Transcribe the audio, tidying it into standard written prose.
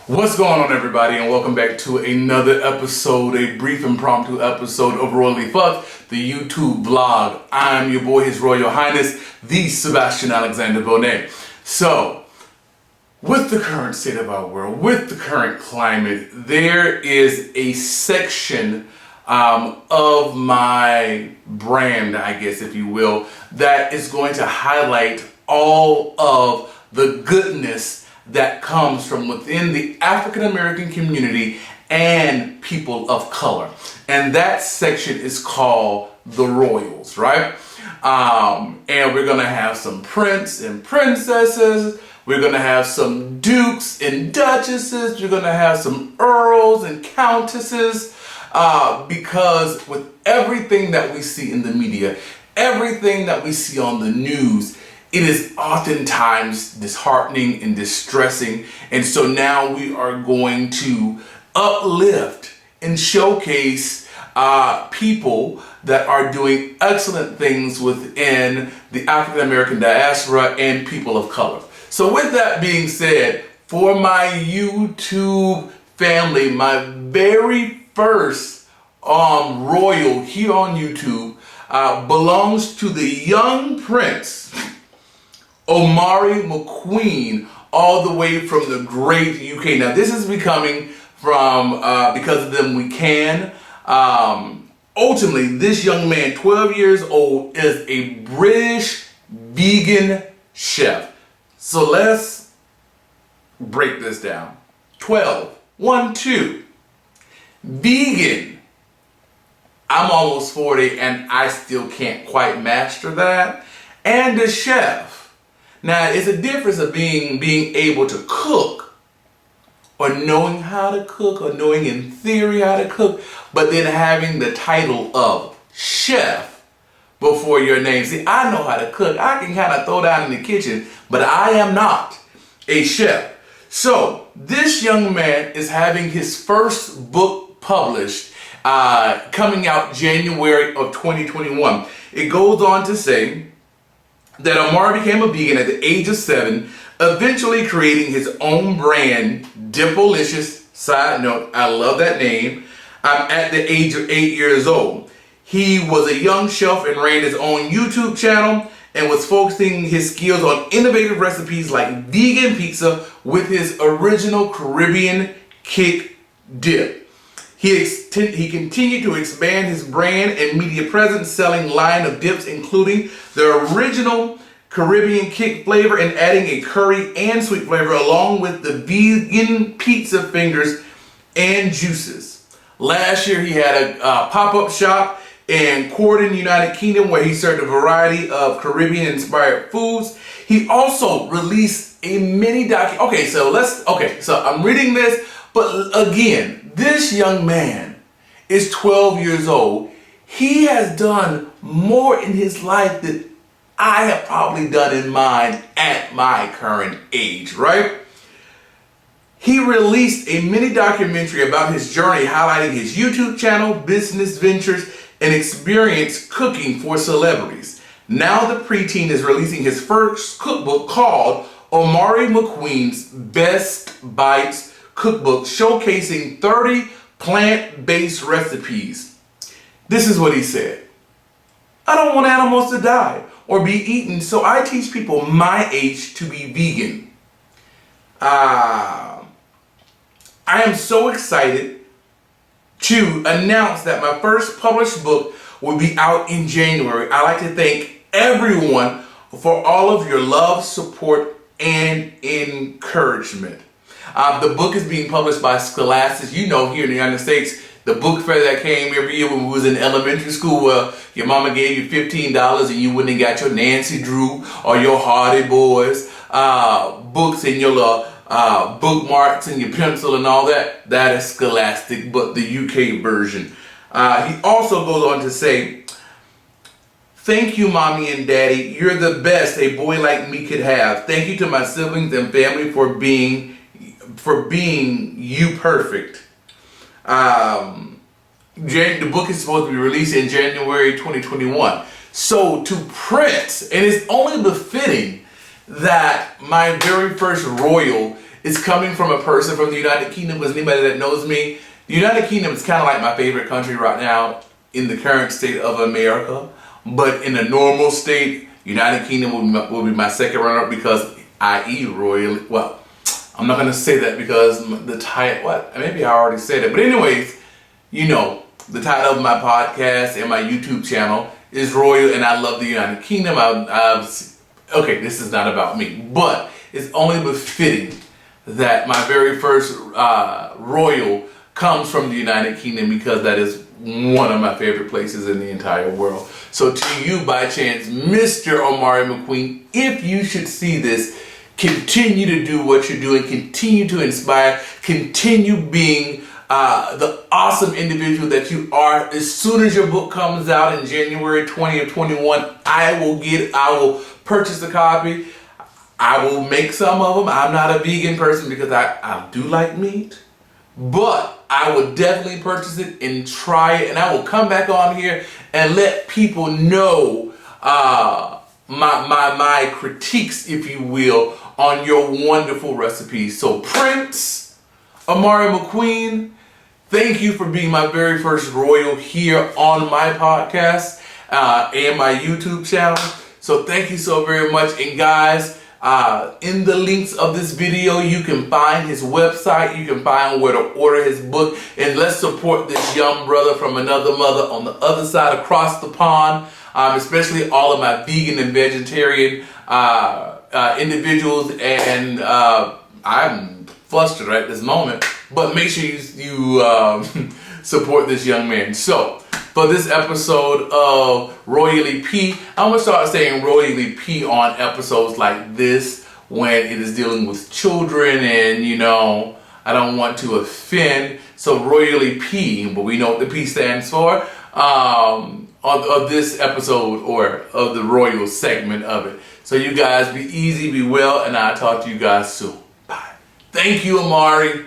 What's going on, everybody, and welcome back to another episode, a brief impromptu episode of Rhoyally Phucked, the YouTube vlog. I'm your boy, His Royal Highness, the Sebastian Alexander Bonet. So, with the current state of our world, with the current climate, there is a section of my brand, I guess, if you will, that is going to highlight all of the goodness that comes from within the African American community and people of color. And that section is called the Rhoyals, right? And we're gonna have some prince and princesses, we're gonna have some dukes and duchesses, we're gonna have some earls and countesses, because with everything that we see in the media, everything that we see on the news, it is oftentimes disheartening and distressing. And so now we are going to uplift and showcase people that are doing excellent things within the African American diaspora and people of color. So with that being said, for my YouTube family, my very first Rhoyal here on YouTube belongs to the young prince Omari McQueen, all the way from the great UK. Now this is becoming from Because of Them We Can. Ultimately, this young man, 12 years old, is a British vegan chef. So let's break this down. 12, 1, 2. Vegan. I'm almost 40 and I still can't quite master that. And a chef. Now, it's a difference of being able to cook, or knowing how to cook, or knowing in theory how to cook, but then having the title of chef before your name. See, I know how to cook. I can kind of throw down in the kitchen, but I am not a chef. So, this young man is having his first book published, coming out January of 2021. It goes on to say that Omari became a vegan at the age of 7, eventually creating his own brand, Demolicious. Side note, I love that name. At the age of 8 years old. He was a young chef and ran his own YouTube channel and was focusing his skills on innovative recipes like vegan pizza with his original Caribbean kick dip. He continued to expand his brand and media presence, selling line of dips including the original Caribbean kick flavor and adding a curry and sweet flavor along with the vegan pizza fingers and juices. Last year he had a pop-up shop in Croydon, United Kingdom, where he served a variety of Caribbean inspired foods. He also released a mini documentary. So I'm reading this, but again, this young man is 12 years old. He has done more in his life than I have probably done in mine at my current age, right? He released a mini documentary about his journey, highlighting his YouTube channel, business ventures, and experience cooking for celebrities. Now the preteen is releasing his first cookbook called Omari McQueen's Best Bites Cookbook, showcasing 30 plant-based recipes. This is what he said. I don't want animals to die or be eaten, so I teach people my age to be vegan. I am so excited to announce that my first published book will be out in January. I'd like to thank everyone for all of your love, support, and encouragement. The book is being published by Scholastic. You know, here in the United States, the book fair that came every year when we was in elementary school, where your mama gave you $15 and you went and got your Nancy Drew or your Hardy Boys books and your bookmarks and your pencil and all that. That is Scholastic, but the UK version. He also goes on to say, thank you, Mommy and Daddy. You're the best a boy like me could have. Thank you to my siblings and family for being you perfect. The book is supposed to be released in January 2021. So to Prince, and it's only befitting that my very first Rhoyal It's coming from a person from the United Kingdom, because anybody that knows me, the United Kingdom is kind of like my favorite country right now in the current state of America. But in a normal state, United Kingdom will be my second runner-up, because I.e. Rhoyally. Well, I'm not going to say that because the title, maybe I already said it. But anyways, you know, the title of my podcast and my YouTube channel is Rhoyal, and I love the United Kingdom. Okay, this is not about me, but it's only befitting that my very first Rhoyal comes from the United Kingdom, because that is one of my favorite places in the entire world. So to you, by chance, Mr. Omari McQueen, if you should see this, continue to do what you're doing, continue to inspire, continue being the awesome individual that you are. As soon as your book comes out in January 2021, I will purchase a copy. I will make some of them. I'm not a vegan person because I do like meat, but I will definitely purchase it and try it, and I will come back on here and let people know my critiques, if you will, on your wonderful recipes. So Prince Omari McQueen, thank you for being my very first Rhoyal here on my podcast and my YouTube channel. So thank you so very much. And guys, in the links of this video, you can find his website, you can find where to order his book, and let's support this young brother from another mother on the other side across the pond, especially all of my vegan and vegetarian individuals. And I'm flustered at this moment, but make sure you support this young man. So for this episode of Rhoyally P, I'm going to start saying Rhoyally P on episodes like this when it is dealing with children, and you know, I don't want to offend. So Rhoyally P, but we know what the P stands for, of this episode, or of the Rhoyal segment of it. So you guys be easy, be well, and I'll talk to you guys soon. Bye. Thank you, Omari.